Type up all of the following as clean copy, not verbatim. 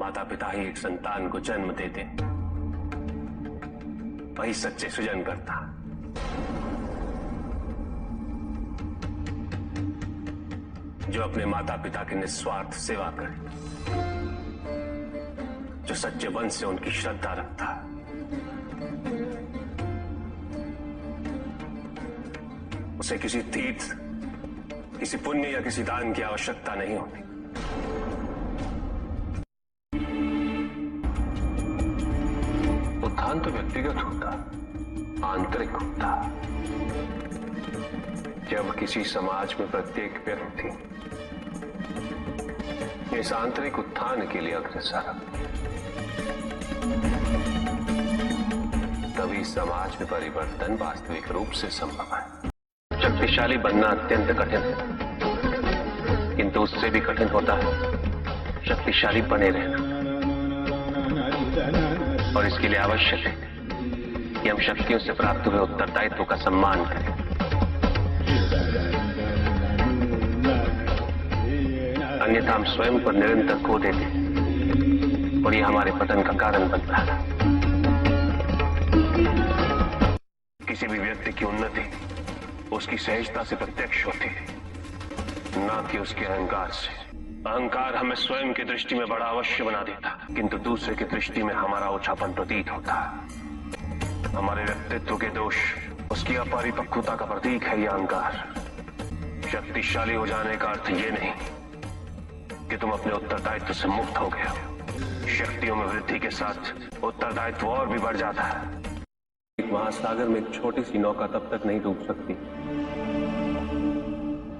माता पिता ही एक संतान को जन्म देते, वही सच्चे सृजनकर्ता। जो अपने माता पिता की निस्वार्थ सेवा करे, जो सच्चे मन से उनकी श्रद्धा रखता, उसे किसी तीर्थ, किसी पुण्य या किसी दान की आवश्यकता नहीं होती। उत्थान तो व्यक्तिगत होता, आंतरिक होता। जब किसी समाज में प्रत्येक व्यक्ति इस आंतरिक उत्थान के लिए अग्रसर, तभी समाज में परिवर्तन वास्तविक रूप से संभव है। शक्तिशाली बनना अत्यंत कठिन है, किंतु उससे भी कठिन होता है शक्तिशाली बने रहना। और इसके लिए आवश्यक है कि हम शक्तियों से प्राप्त हुए उत्तरदायित्व का सम्मान करें। अन्यथा हम स्वयं पर निरंतर खो देते और यह हमारे पतन का कारण बनता है। किसी भी व्यक्ति की उन्नति उसकी सहजता से प्रत्यक्ष होती है, न कि उसके अहंकार से। अहंकार हमें स्वयं की दृष्टि में बड़ा अवश्य बना देता, किंतु दूसरे की दृष्टि में हमारा ओछापन प्रतीत होता है। हमारे व्यक्तित्व के दोष, उसकी अपरिपक्वता का प्रतीक है यह अहंकार। शक्तिशाली हो जाने का अर्थ ये नहीं कि तुम अपने उत्तरदायित्व से मुक्त हो गए हो। शक्तियों में वृद्धि के साथ उत्तरदायित्व और भी बढ़ जाता है। एक महासागर में एक छोटी सी नौका तब तक नहीं डूब सकती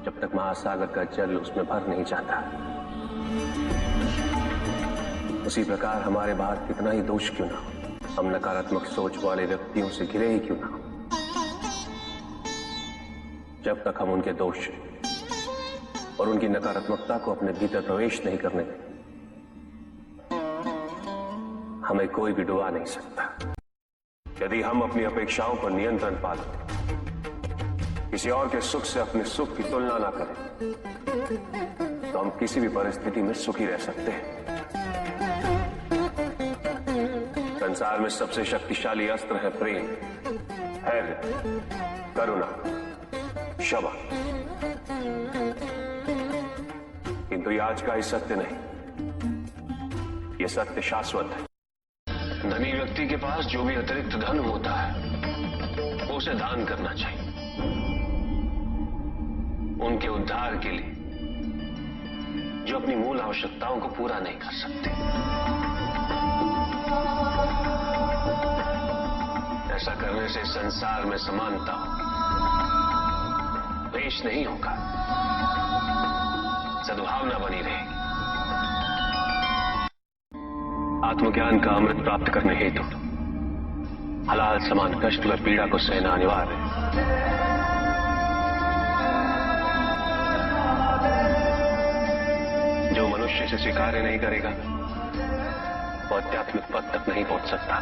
जब तक महासागर का जल उसमें भर नहीं जाता। उसी प्रकार हमारे बाहर कितना ही दोष क्यों ना हो, हम नकारात्मक सोच वाले व्यक्तियों से घिरे ही क्यों ना हो, जब तक हम उनके दोष और उनकी नकारात्मकता को अपने भीतर प्रवेश नहीं करने दें, हमें कोई भी डुबा नहीं सकता। यदि हम अपनी अपेक्षाओं पर नियंत्रण पा लें, किसी और के सुख से अपने सुख की तुलना ना करें, तो हम किसी भी परिस्थिति में सुखी रह सकते हैं। संसार में सबसे शक्तिशाली अस्त्र है प्रेम, धैर्य, करुणा, क्षमा। किंतु ये आज का ही सत्य नहीं, ये सत्य शाश्वत है। धनी व्यक्ति के पास जो भी अतिरिक्त धन होता है वो उसे दान करना चाहिए, उनके उद्धार के लिए जो अपनी मूल आवश्यकताओं को पूरा नहीं कर सकते। ऐसा करने से संसार में समानता, द्वेष नहीं होगा, सद्भावना बनी रहेगी। आत्मज्ञान का अमृत प्राप्त करने हेतु हलाल समान कष्ट व पीड़ा को सहना अनिवार्य है। जो मनुष्य से स्वीकार नहीं करेगा वो आध्यात्मिक पद तक नहीं पहुंच सकता।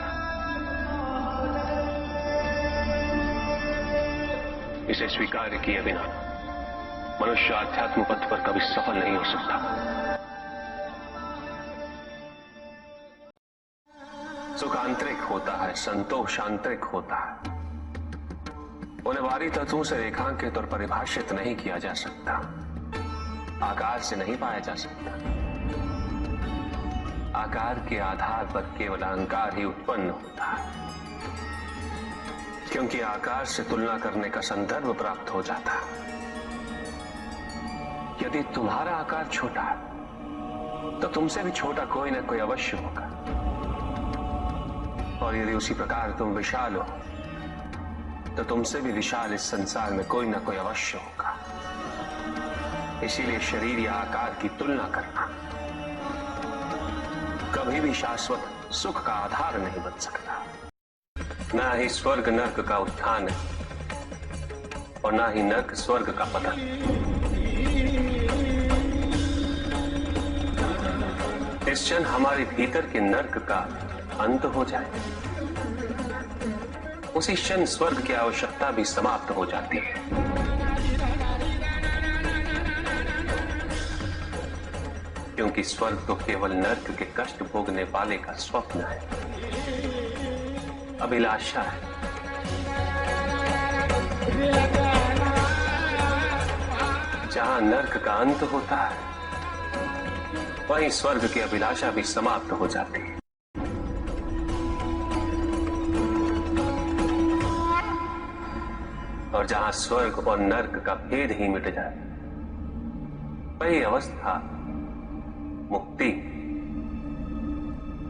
इसे स्वीकार किए बिना मनुष्य आध्यात्म पथ पर कभी सफल नहीं हो सकता। सुख आंतरिक होता है, संतोष आंतरिक होता है। उन्हें बाहरी तत्वों से रेखांकित और परिभाषित नहीं किया जा सकता, आकार से नहीं पाया जा सकता। आकार के आधार पर केवल अहंकार ही उत्पन्न होता है, क्योंकि आकार से तुलना करने का संदर्भ प्राप्त हो जाता है। यदि तुम्हारा आकार छोटा है तो तुमसे भी छोटा कोई ना कोई अवश्य होगा, और यदि उसी प्रकार तुम विशाल हो तो तुमसे भी विशाल इस संसार में कोई ना कोई अवश्य होगा। इसीलिए शरीर या आकार की तुलना करना कभी भी शाश्वत सुख का आधार नहीं बन सकता। ना ही स्वर्ग नर्क का उत्थान है और ना ही नर्क स्वर्ग का पतन। इस क्षण हमारे भीतर के नर्क का अंत हो जाए, उसी क्षण स्वर्ग की आवश्यकता भी समाप्त हो जाती है। क्योंकि स्वर्ग तो केवल नर्क के कष्ट भोगने वाले का स्वप्न है, अभिलाषा है। जहां नर्क का अंत होता है, वहीं स्वर्ग की अभिलाषा भी समाप्त हो जाती है। और जहां स्वर्ग और नर्क का भेद ही मिट जाए, वही अवस्था मुक्ति,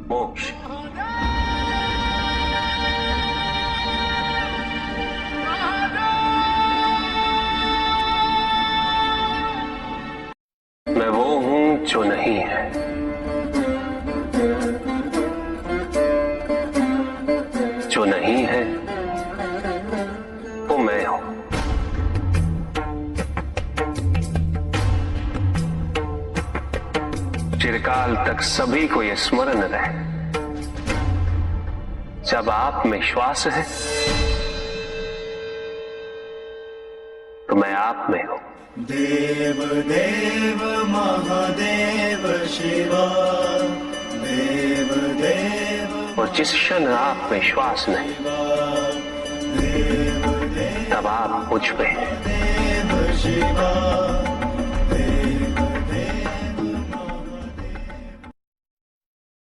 मोक्ष। मैं वो हूं जो नहीं है, जो नहीं है वो मैं हूं। चिरकाल तक सभी को यह स्मरण रहे, जब आप में श्वास है तो मैं आप में हूं। देव देव महादेव शिवा, देव देव। और जिस क्षण आप में श्वास नहीं, तब आप मुझ पे हैं। देव शिवा।